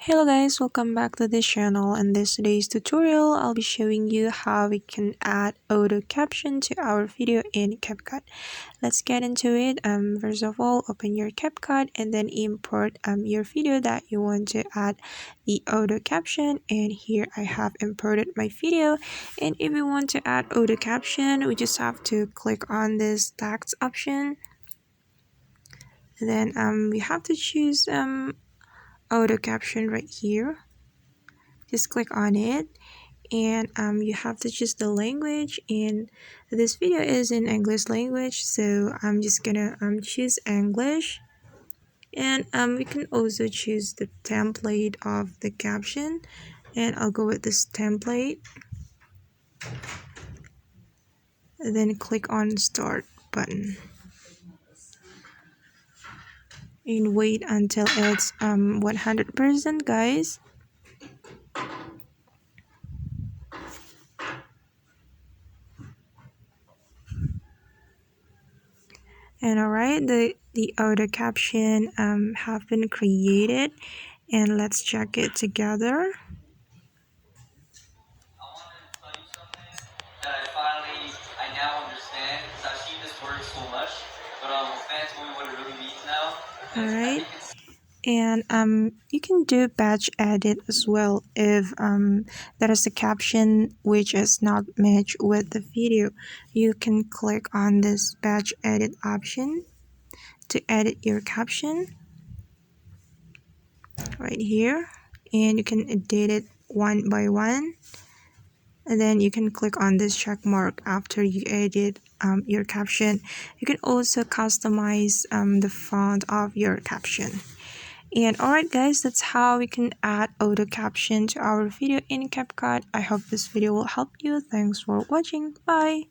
Hello guys, welcome back to this channel. In this today's tutorial, I'll be showing you how we can add auto caption to our video in CapCut. Let's get into it. First of all, open your CapCut and then import your video that you want to add the auto caption. And here I have imported my video. And if you want to add auto caption, we just have to click on this text option. And then we have to choose auto caption right here. Just click on it and you have to choose the language, and this video is in English language, so I'm just gonna choose English. And we can also choose the template of the caption, and I'll go with this template and then click on start button and wait until it's 100%, guys. And alright, the auto caption have been created, and let's check it together. That I now understand, because I've seen this word so much, but fans told me what it really means now. Alright, and you can do batch edit as well if there is a caption which is not matched with the video. You can click on this batch edit option to edit your caption right here, and you can edit it one by one. And then you can click on this check mark after you edit your caption. You can also customize the font of your caption. And alright guys, that's how we can add auto caption to our video in CapCut. I hope this video will help you. Thanks for watching. Bye.